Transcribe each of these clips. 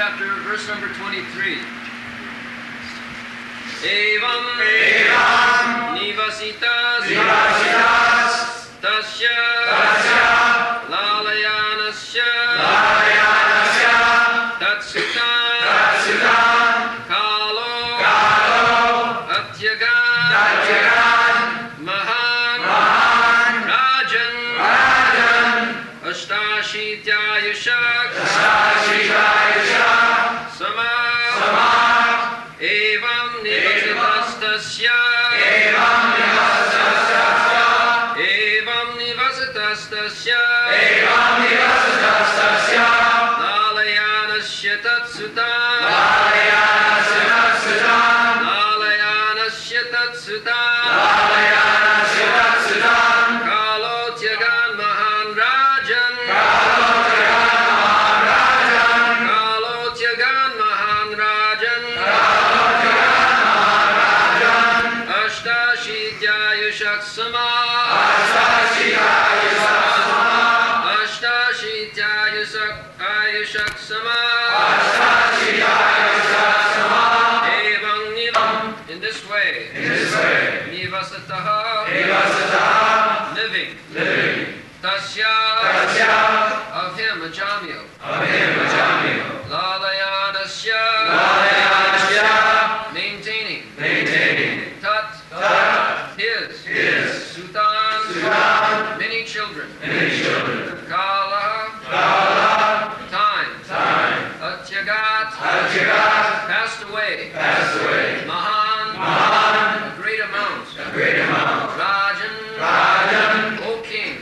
chapter, verse number 23. Evam nivasitas tasya lalayanasya tatsutan kalo atyagan mahan rajan ashtashitayushak sama evam nivasitastasya lalayanasya tatsutan kalo tyagan mahan rajan ashtashitayushak sama ayushak sama evam nivam. In this way nivasataha living tasya of him Ajamil lalayanasya maintaining tat his sutan many children kala time atyagat passed away mahan a great amount rajan O king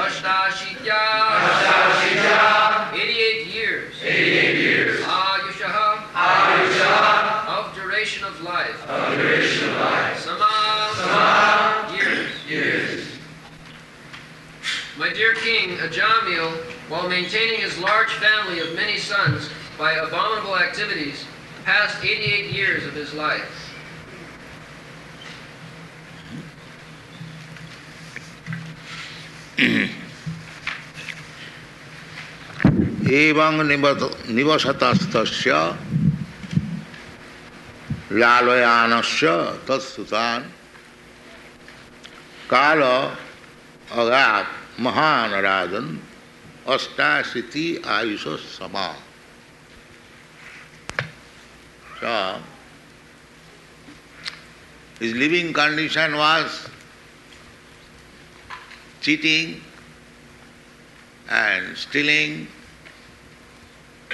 ashtashitya 88 years ayushaha of duration of life sama years. My dear king Ajamil, while maintaining his large family of many sons by abominable activities, passed 88 years of his life. Evam nivasatastasya lalayanasya tatsutan kala agat mahan rajan astasiti ayusha sama. So, his living condition was cheating and stealing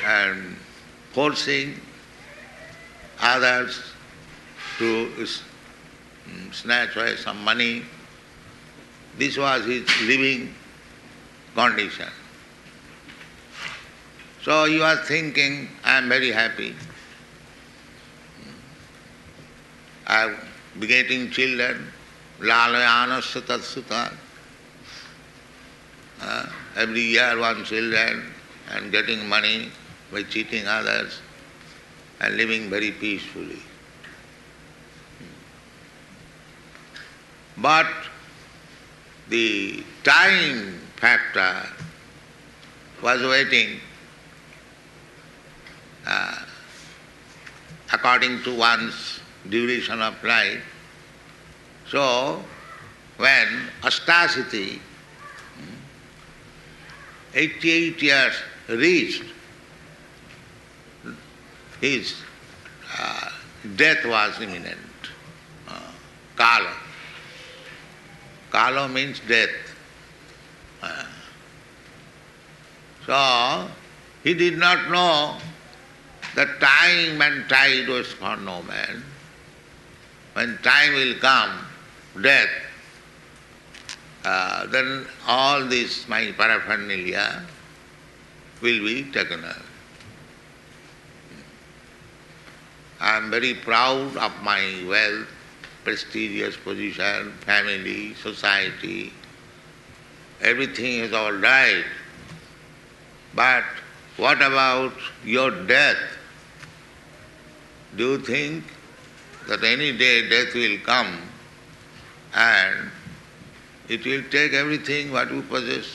and forcing others to snatch away some money. This was his living condition. So he was thinking, I am very happy. I am begetting children, lalayanasya tatsutan. Every year one children and getting money by cheating others and living very peacefully. But the time factor was waiting according to one's duration of life. So, when Astasiti, 88 years reached, his death was imminent. Kala. Kala means death. So, he did not know the time and tide was for no man. When time will come, death, then all this, my paraphernalia, will be taken away. I am very proud of my wealth, prestigious position, family, society. Everything is all right. But what about your death? Do you think that any day death will come and it will take everything what you possess?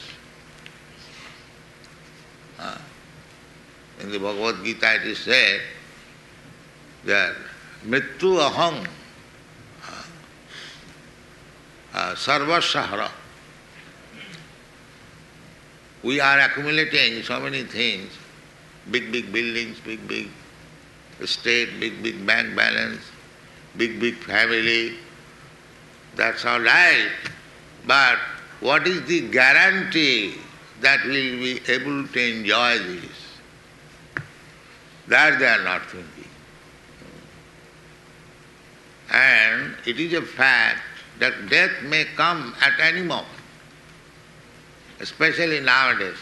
In the Bhagavad Gita it is said that Mrityu aham sarvasahara. We are accumulating so many things, big buildings, big estate, big bank balance, big family. That's all right. But what is the guarantee that we will be able to enjoy this? That they are not thinking. And it is a fact that death may come at any moment, especially nowadays.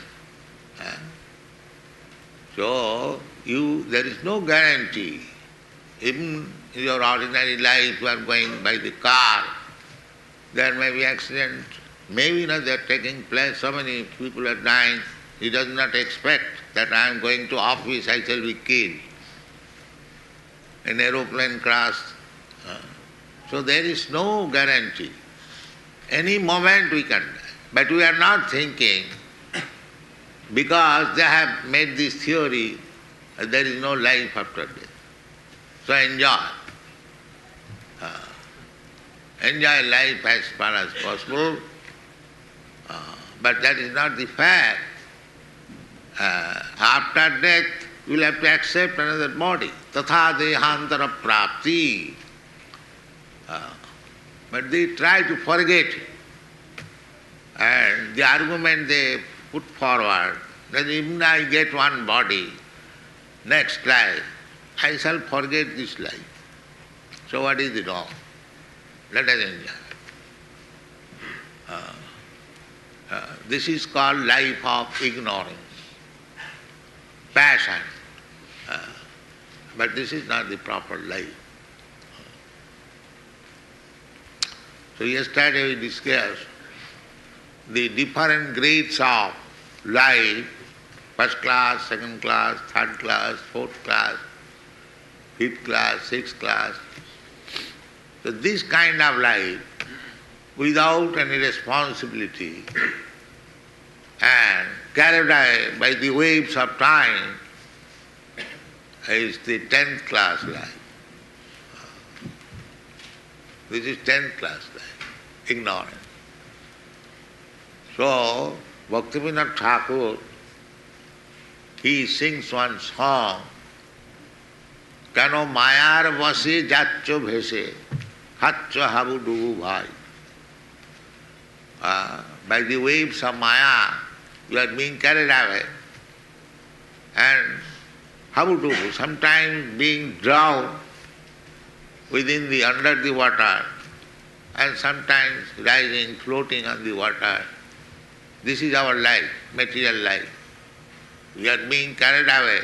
So, there is no guarantee. Even in your ordinary life, you are going by the car, there may be accident. Maybe they are taking place, so many people are dying. He does not expect that I am going to office, I shall be killed. An aeroplane crash. So there is no guarantee. Any moment we can die. But we are not thinking, because they have made this theory, there is no life after death. So enjoy. Enjoy life as far as possible. But that is not the fact. After death, you will have to accept another body. Tatha dehantara prapti. But they try to forget it. And the argument they put forward, that even I get one body, next life, I shall forget this life. So what is the wrong? Let us enjoy. This is called life of ignorance, passion. But this is not the proper life. So yesterday we discussed the different grades of life, first class, second class, third class, fourth class, fifth class, sixth class. So this kind of life, without any responsibility and carried away by the waves of time, is the 10th class life. This is 10th class life, ignorance. So, Bhaktivinoda Thakur, he sings one song, Kano mayar vase jaccho bhese, haccho habu dubu bhai. By the waves of Maya, you are being carried away. And habudubu, sometimes being drowned under the water, and sometimes rising, floating on the water. This is our life, material life. We are being carried away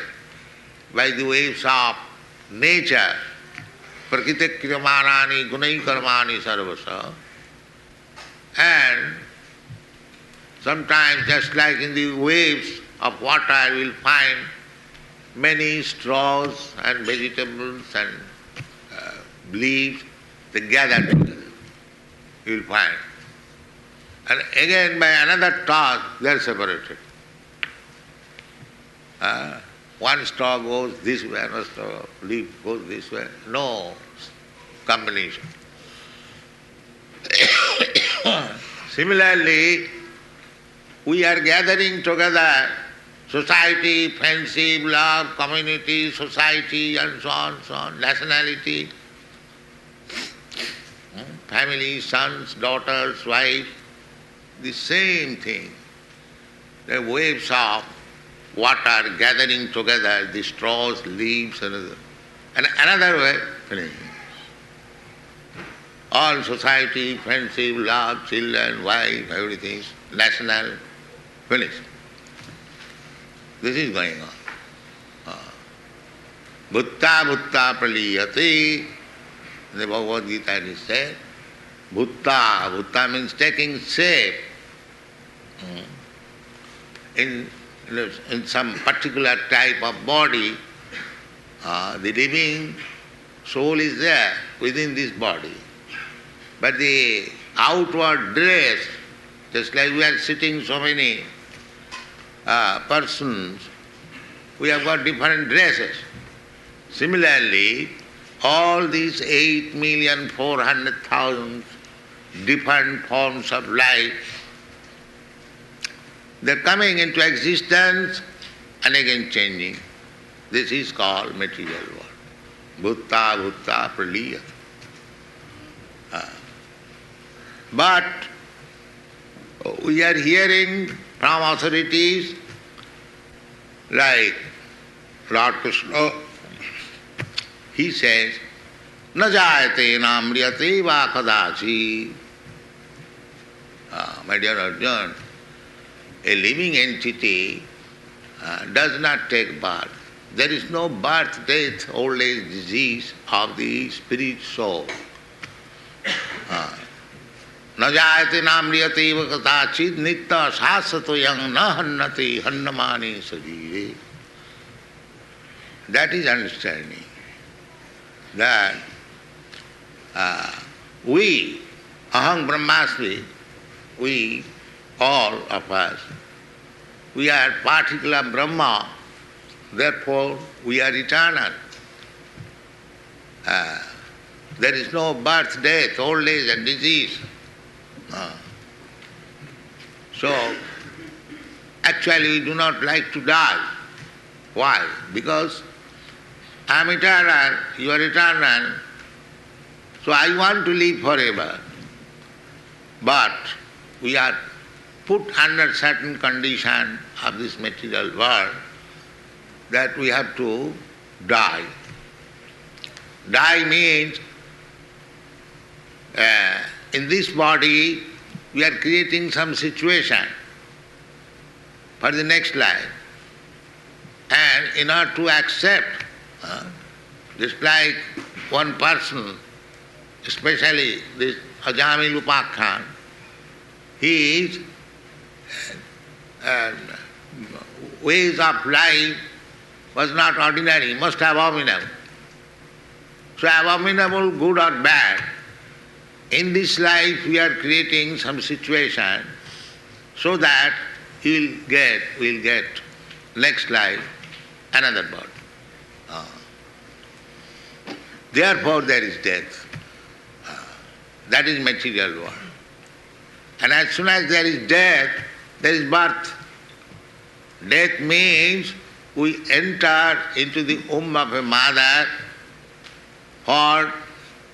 by the waves of nature. Prakriti kriyamanani gunai karmani sarvasa. And sometimes, just like in the waves of water, you will find many straws and vegetables and leaves, they gather together. You will find. And again, by another toss, they are separated. One straw goes this way, another straw leaf goes this way. No combination. Similarly, we are gathering together society, friendship, love, community, society, and so on, nationality, family, sons, daughters, wife, the same thing. The waves of water gathering together, the straws, leaves, and another way, finish. All society, friendship, love, children, wife, everything, national, finished. This is going on. Bhutta praliyati. In the Bhagavad Gita it is said, Bhutta means taking shape in some particular type of body. The living soul is there within this body. But the outward dress, just like we are sitting so many persons we have got different dresses. Similarly, all these 8,400,000 different forms of life, they're coming into existence and again changing. This is called material world. Bhutta, bhutta, praliyata. But we are hearing from authorities like Lord Krishna, he says, na jayate na mriyate va kadachi. My dear Arjuna, a living entity does not take birth. There is no birth, death, old age, disease of the spirit soul. Na jayate na mriyate va kadachi nitta sasato yang na hannate hannamani sajire. That is understanding that we, aham brahmasmi, we, all of us, we are particular Brahma, therefore we are eternal. There is no birth, death, old age and disease. So, actually we do not like to die. Why? Because I am eternal, you are eternal, so I want to live forever. But we are put under certain condition of this material world that we have to die. Die means in this body we are creating some situation for the next life. And in order to accept, just like one person, especially this Ajamil Upakhyan, his ways of life was not ordinary, most abominable. So abominable, good or bad, in this life we are creating some situation so that we'll get next life another body. Therefore there is death. That is material world. And as soon as there is death, there is birth. Death means we enter into the womb of a mother for,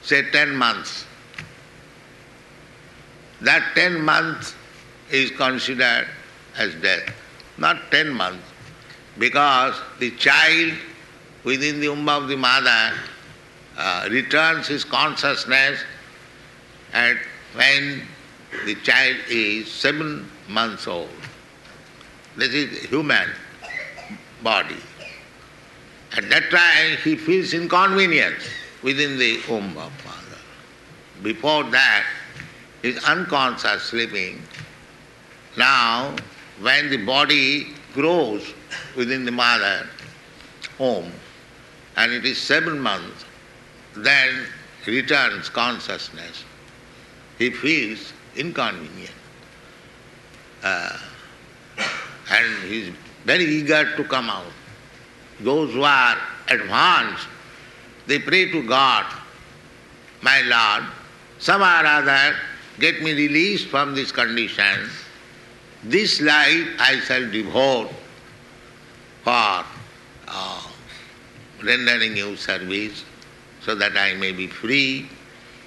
say, 10 months. That 10 months is considered as death. Not 10 months, because the child within the womb of the mother returns his consciousness at when the child is 7 months old. This is human body. At that time he feels inconvenience within the womb of mother. Before that he is unconscious, sleeping. Now when the body grows within the mother womb and it is 7 months, then returns consciousness. He feels inconvenient. And he is very eager to come out. Those who are advanced, they pray to God, my Lord, somehow or other get me released from this condition. This life I shall devote for rendering you service so that I may be free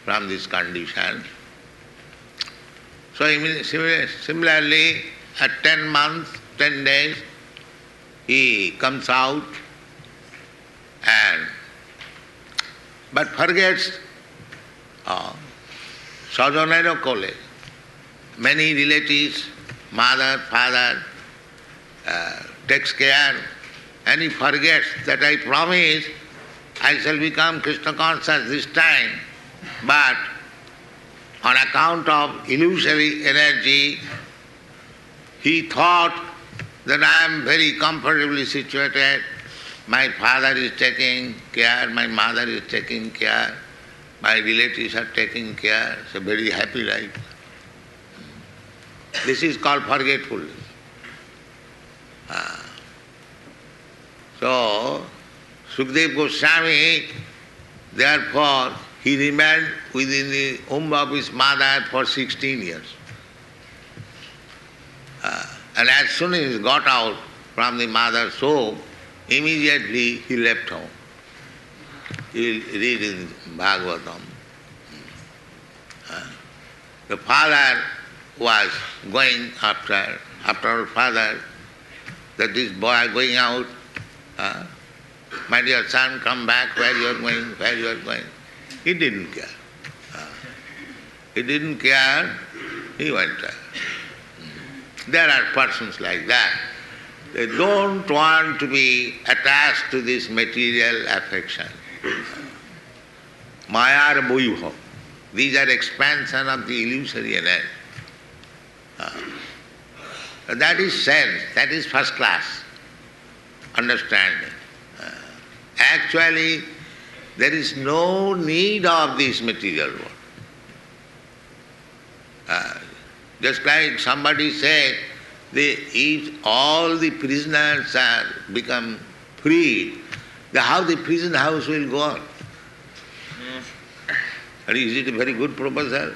from this condition. So similarly, at 10 months, 10 days, he comes out but forgets Sajanero Kole. Many relatives, mother, father, takes care, and he forgets that I promise I shall become Krishna conscious this time, but on account of illusory energy, he thought that I am very comfortably situated. My father is taking care, my mother is taking care, my relatives are taking care. It's a very happy life. This is called forgetfulness. So, Sukadeva Goswami, therefore, he remained within the womb of his mother for 16 years. And as soon as he got out from the mother's womb, immediately he left home. You will read in Bhagavatam. The father was going after our father, that this boy going out, my dear son, come back, where you are going, where you are going. He didn't care. He didn't care, he went there. There are persons like that. They don't want to be attached to this material affection. Maya Bhuibhav. These are expansion of the illusory energy. That is sense, that is first class understanding. Actually, there is no need of this material world. Just like somebody said, if all the prisoners are become free, how the prison house will go on? And is it a very good proposal?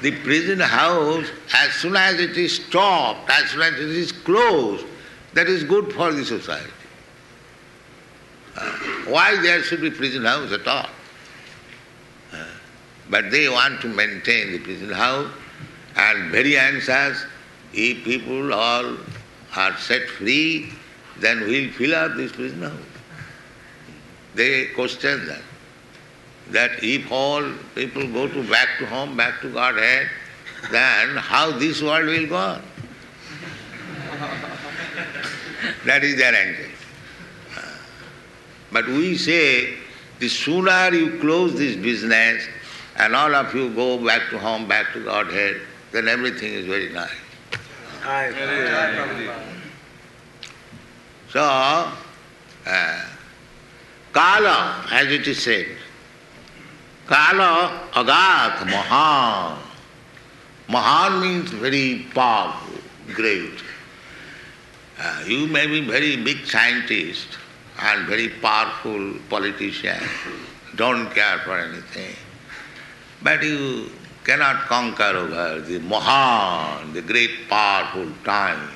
The prison house, as soon as it is stopped, as soon as it is closed, that is good for the society. Why there should be prison house at all? But they want to maintain the prison house, and very anxious, if people all are set free, then we'll fill up this prison house. They question that if all people go back to home, back to Godhead, then how this world will go on? That is their anxiety. But we say, the sooner you close this business and all of you go back to home, back to Godhead, then everything is very nice. So, Kala, as it is said, Kala Agat Mahan. Mahan means very powerful, great. You may be very big scientist and very powerful politician, don't care for anything, but you cannot conquer over the Mahan, the great powerful time.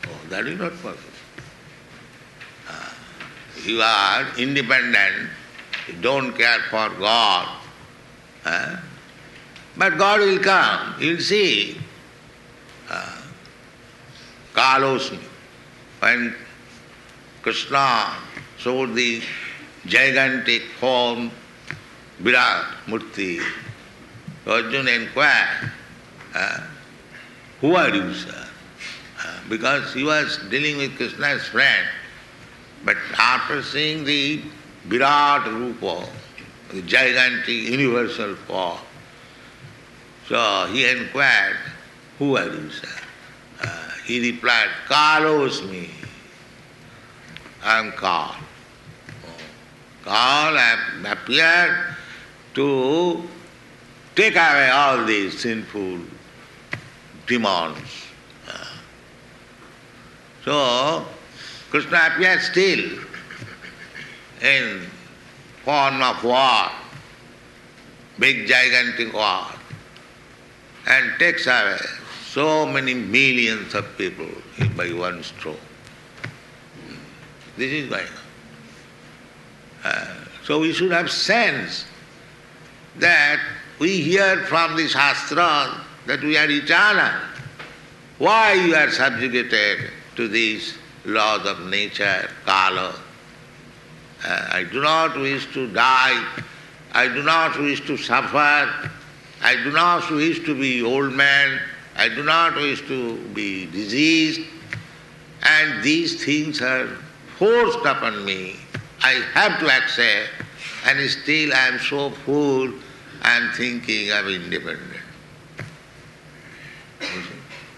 Oh, that is not possible. You are independent, you don't care for God, but God will come, you will see. Kalosmi, when Krishna showed the gigantic form, Virat Murti, Arjuna inquired, who are you, sir? Because he was dealing with Krishna's friend. But after seeing the Virat Rupa, the gigantic universal form, so he inquired, who are you, sir? He replied, Kalosmi, I am Kal. Kal appeared to take away all these sinful demons. So, Krishna appears still in form of war, big gigantic war, and takes away so many millions of people by one stroke. This is going on. So we should have sense that we hear from the Shastra that we are eternal. Why you are subjugated to these laws of nature, Kala? I do not wish to die. I do not wish to suffer. I do not wish to be old man. I do not wish to be diseased. And these things are forced upon me. I have to accept, and still I am so full, I am thinking I am independent.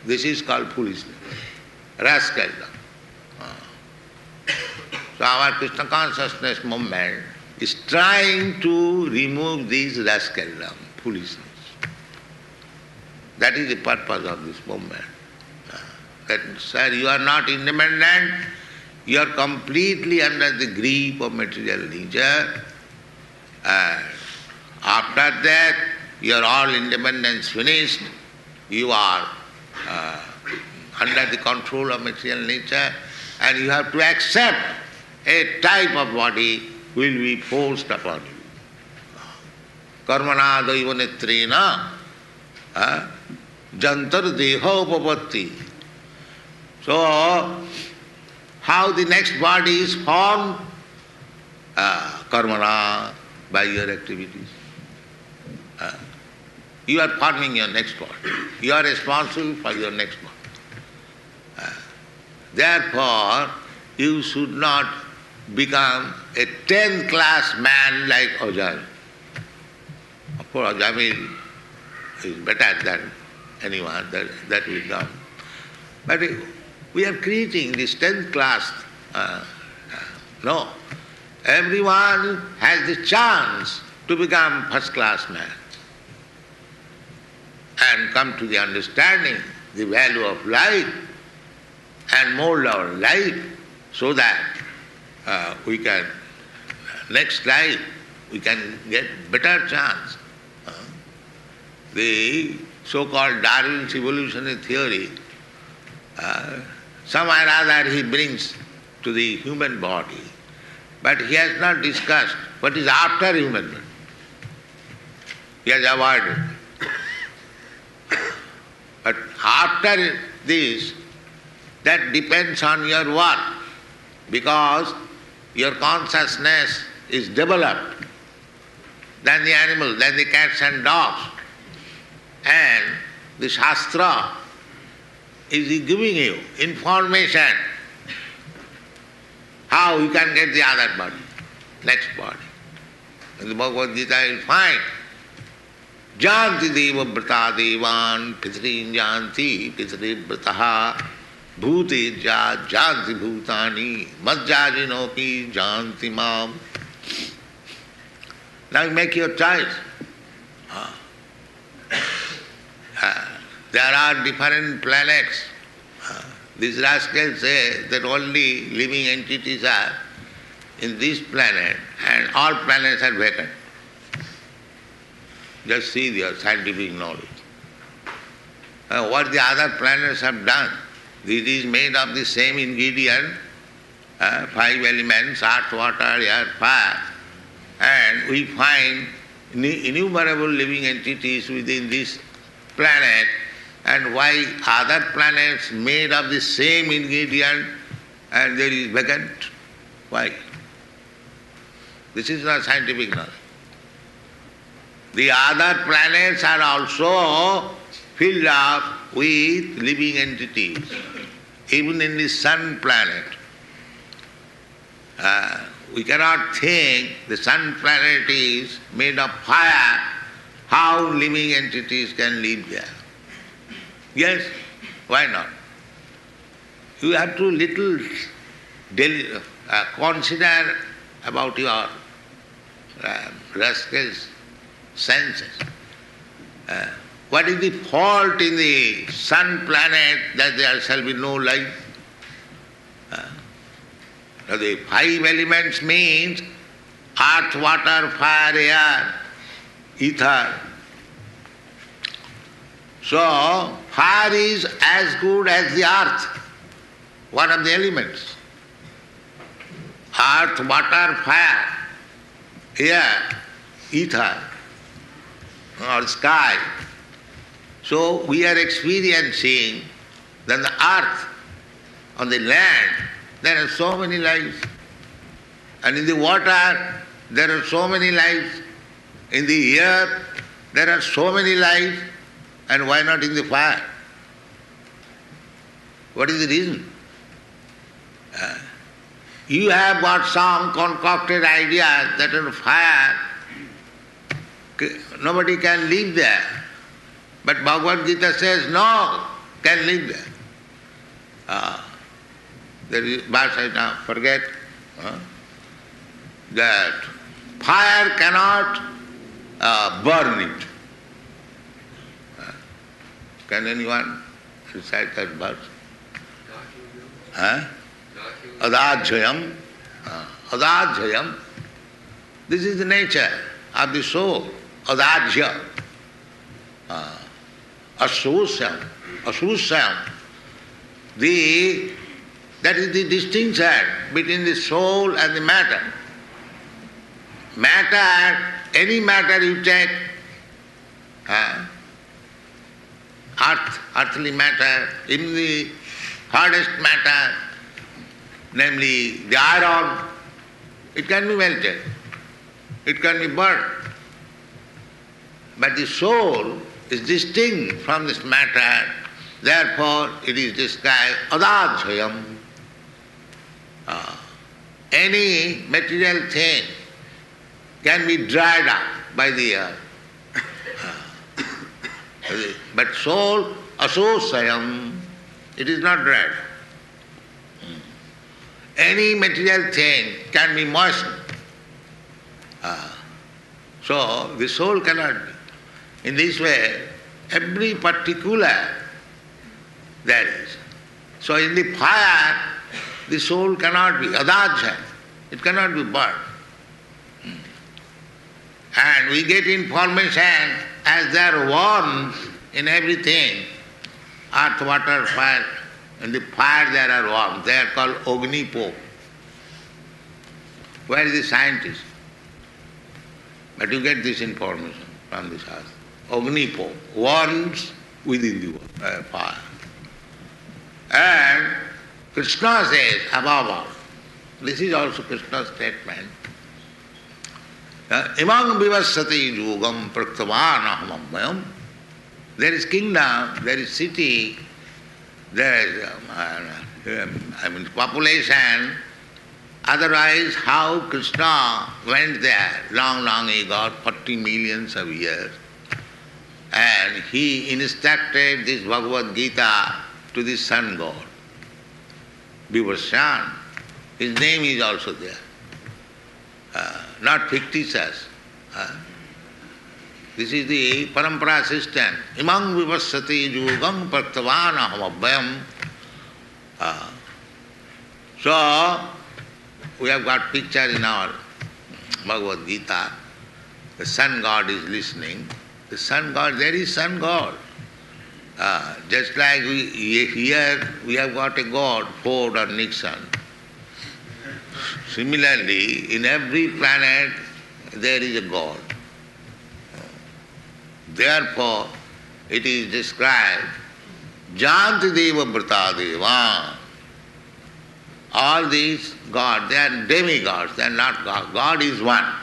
This is called foolishness, rascaldom. So our Krishna consciousness movement is trying to remove this rascaldom, foolishness. That is the purpose of this movement. That, sir, you are not independent, You are completely under the grip of material nature, and after that, your all independence finished, you are under the control of material nature, and you have to accept a type of body will be forced upon you. Karmana daivanetrena jantar deha upapatti. So, how the next body is formed? Karmana, by your activities. You are forming your next body. You are responsible for your next body. Therefore, you should not become a 10th class man like Ajamil. Of course, Ajamil is better than anyone that we know. But we are creating this 10th class. No. Everyone has the chance to become first class man and come to the understanding the value of life and mold our life so that we can, next life, we can get better chance. The so-called Darwin's evolutionary theory, somewhere or other he brings to the human body, but he has not discussed what is after human body. He has avoided. But after this, that depends on your work, because your consciousness is developed than the animal, than the cats and dogs. And the Shastra is giving you information how you can get the other body, next body. In the Bhagavad Gita you will find Janti deva brata devan pitrin janti pitri brataha bhuti janti bhutani majjajinopi janti mam. Now you make your choice. There are different planets. These rascals say that only living entities are in this planet and all planets are vacant. Just see your scientific knowledge. What the other planets have done, it is made of the same ingredient, 5 elements, earth, water, air, fire, and we find innumerable living entities within this planet. And why other planets made of the same ingredient and there is vacant? Why? This is not scientific knowledge. The other planets are also filled up with living entities. Even in the sun planet, we cannot think the sun planet is made of fire. How living entities can live there? Yes, why not? You have to little consider about your rascals' senses. What is the fault in the sun planet that there shall be no life? Now the 5 elements means earth, water, fire, air, ether. So, fire is as good as the earth, one of the elements. Earth, water, fire, air, ether, or sky. So, we are experiencing that the earth, on the land, there are so many lives. And in the water, there are so many lives. In the air, there are so many lives. And why not in the fire? What is the reason? You have got some concocted idea that in fire nobody can live there. But Bhagavad Gita says no, can live there. There is verse I now forget that fire cannot burn it. Can anyone recite that verse? Not Adajayam. Adajayam. This is the nature of the soul. Adajya. Asusyam. Asusyam. That is the distinction between the soul and the matter. Matter, any matter you take, earthly matter, even the hardest matter, namely the iron, it can be melted, it can be burnt. But the soul is distinct from this matter, therefore it is described adajayam. Any material thing can be dried up by the earth. But soul, asosayam, it is not dried. Any material thing can be moistened. So the soul cannot be. In this way, every particular there is. So in the fire, the soul cannot be adajya, it cannot be burned. And we get information as there are worms in everything. Earth, water, fire. In the fire there are worms. They are called ognipo. Where is the scientist? But you get this information from this earth. Ognipo, worms within the fire. And Krishna says above all, this is also Krishna's statement, imang vivassati yugam praktavan ahamammayam. There is kingdom, there is city, there is population. Otherwise, how Krishna went there long ago, 40 millions of years, and he instructed this Bhagavad Gita to the sun god, Vivasvan. His name is also there, not fictitious. This is the parampara system. Imang vivassati yugam praktavan ahamabhyam. So, we have got picture in our Bhagavad Gita. The sun god is listening. The sun god, there is sun god. Just like here we have got a god, Ford or Nixon. Similarly, in every planet there is a god. Therefore, it is described, Janti Deva Brata Deva. All these gods, they are demigods, they are not God. God is one.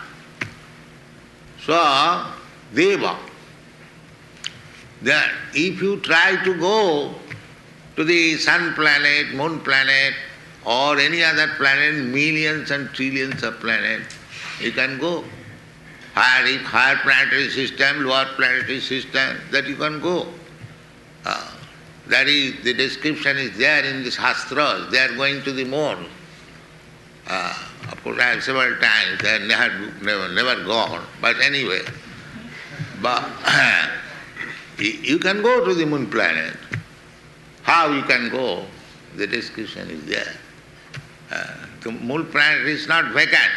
So, Deva. Then, if you try to go to the sun planet, moon planet, or any other planet, millions and trillions of planets, you can go. Higher planetary system, lower planetary system, that you can go. That is, the description is there in the Shastras. They are going to the moon. Of course, I have several times, they have never gone. But anyway, you can go to the moon planet. How you can go? The description is there. The moon planet is not vacant.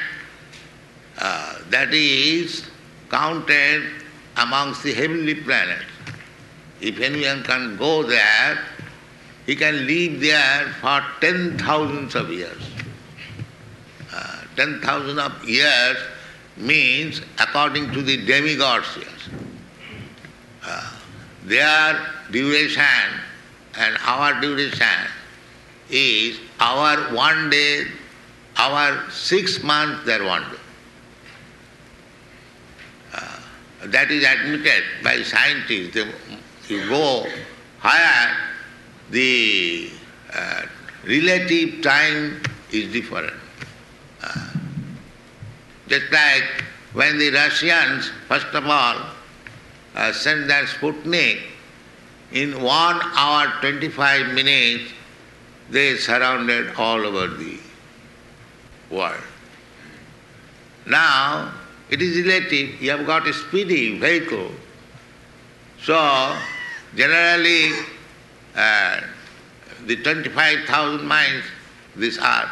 That is counted amongst the heavenly planets. If anyone can go there, he can live there for 10,000 of years. 10,000 of years means according to the demigods years. Their duration and our duration is our 1 day, our 6 months, their 1 day. That is admitted by scientists. You go higher, the relative time is different. Just like when the Russians, first of all, sent their Sputnik, in 1 hour 25 minutes, they surrounded all over the world. Now, it is relative. You have got a speedy vehicle. So, generally, the 25,000 miles this earth.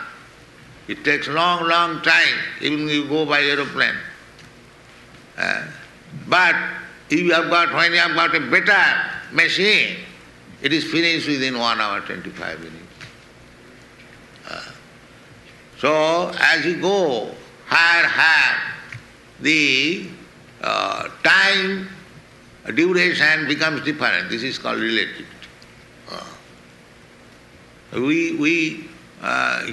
It takes long, long time, even you go by aeroplane. But if when you have got a better machine, it is finished within 1 hour 25 minutes. So as you go higher, higher, the time duration becomes different. This is called relativity. We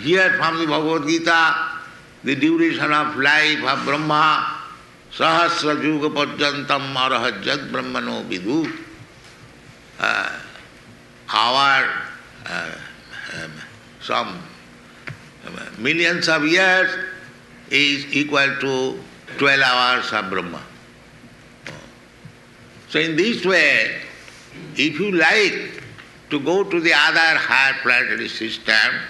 hear from the Bhagavad Gita the duration of life of Brahma, Sahasra Juga Pajjantam Arahajjat Brahmano Vidu. Some millions of years is equal to 12 hours of Brahma. So in this way, if you like to go to the other higher planetary system,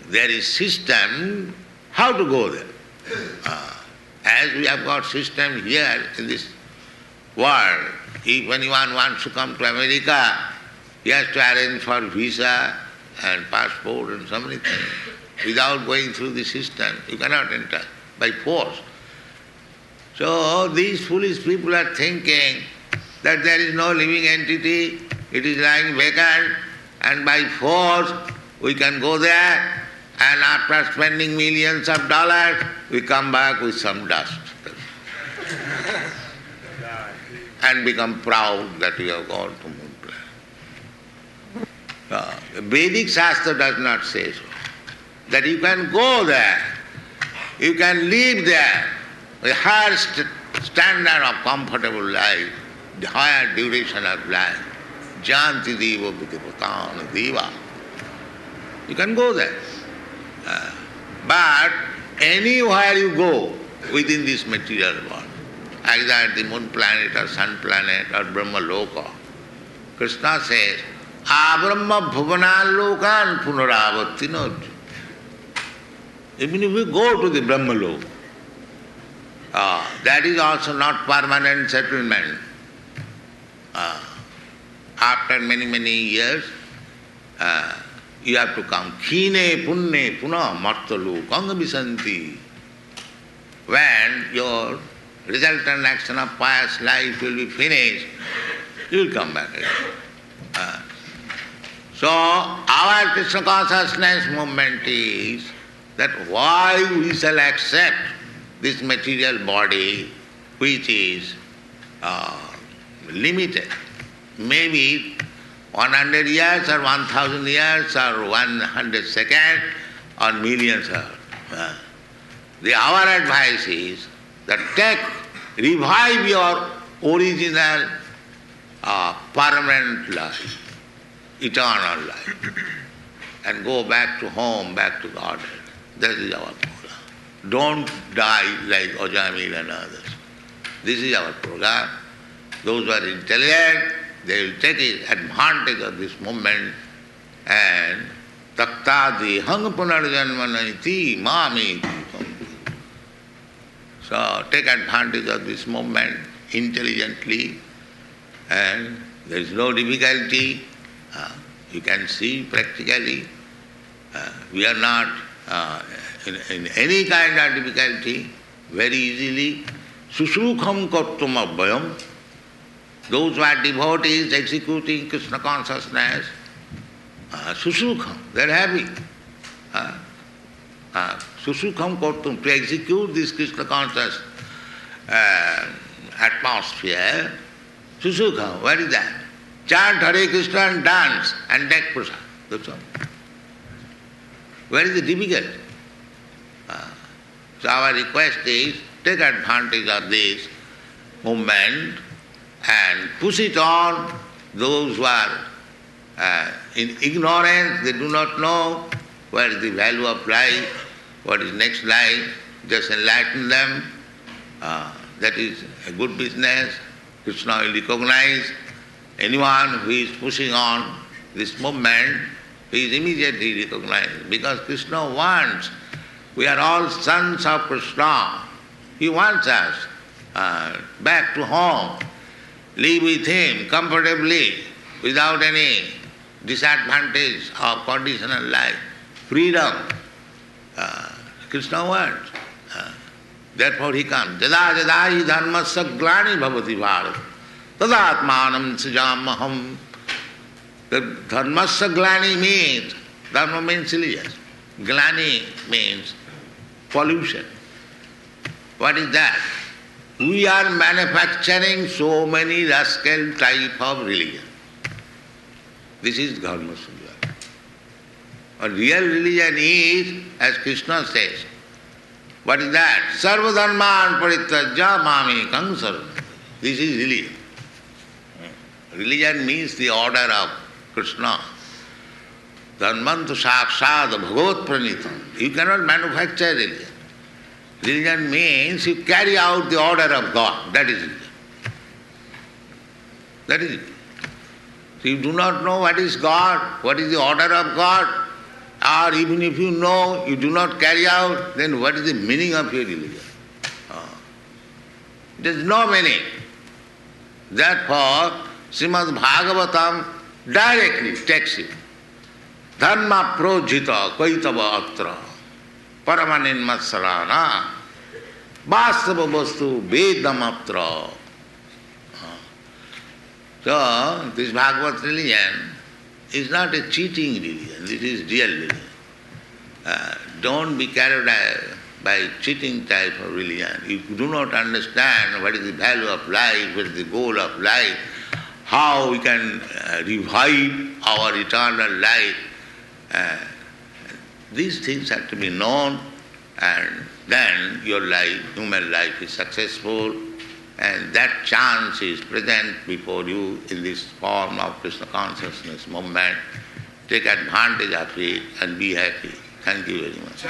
there is system how to go there. As we have got system here in this world, if anyone wants to come to America, he has to arrange for visa and passport and so many things. Without going through the system, you cannot enter by force. So these foolish people are thinking that there is no living entity, it is lying vacant, and by force we can go there, and after spending millions of dollars, we come back with some dust. And become proud that we have gone to moon planet. The Vedic Shastra does not say so. That you can go there, you can live there, a higher standard of comfortable life, the higher duration of life. Janti Deva Bhutipatana Deva. You can go there. But anywhere you go within this material world, either at the moon planet or sun planet or Brahma Loka, Krishna says, Abrahma Bhuvanan Lokan Punaravatti. Even if we go to the Brahma Loka, that is also not permanent settlement. After many, many years, you have to come. Khine punne puna martalu kanga visanti. When your resultant action of pious life will be finished, you will come back again. So our Krishna consciousness movement is that why we shall accept this material body which is limited. Maybe 100 years or 1,000 years or 100 seconds or millions of. Our advice is that revive your original permanent life, eternal life, and go back to home, back to God. That is our program. Don't die like Ajamil and others. This is our program. Those who are intelligent, they will take advantage of this moment and taktadi hang punarjanmanati mamiti. So take advantage of this moment intelligently, and there is no difficulty. You can see practically. We are not in any kind of difficulty, very easily. Susukham kartum abhayam. Those who are devotees executing Krishna consciousness, susukham, they are happy. Susukham kartum, to execute this Krishna conscious atmosphere. Susukham, what is that? Chant Hare Krishna and dance and take prasad. That's all. Where is the difficulty? So our request is, take advantage of this movement and push it on. Those who are in ignorance, they do not know what is the value of life, what is next life, just enlighten them. That is a good business. Krishna will recognize anyone who is pushing on this movement. He is immediately recognized, because Krishna wants, we are all sons of Krishna. He wants us back to home, live with him comfortably, without any disadvantage of conditional life. freedom. Krishna wants. Therefore he comes. Jada jada hi dharmasya glani bhavati bharat. Tadatmanam sujamaham. The dharmasya glani means, dharma means religion. Glani means pollution. What is that? We are manufacturing so many rascal type of religion. This is dharma sujam. A real religion is, as Krishna says, what is that? Sarva dharman parityajya mami kangsar. This is religion. Religion means the order of Krishna. Dharmantu sakshat bhagavat pranitam. You cannot manufacture religion. Religion means you carry out the order of God. That is religion. That is it. So you do not know what is God, what is the order of God, or even if you know, you do not carry out, then what is the meaning of your religion? There is no meaning. Therefore, Srimad Bhagavatam directly takes it. Dharma projita kaitava atra paramanin matsarana vastava vastu vedam atra. So, this Bhagavad religion is not a cheating religion, this is real religion. Don't be carried away by cheating type of religion. You do not understand what is the value of life, what is the goal of life, how we can revive our eternal life. These things have to be known, and then your life, human life is successful, and that chance is present before you in this form of Krishna consciousness movement. Take advantage of it and be happy. Thank you very much.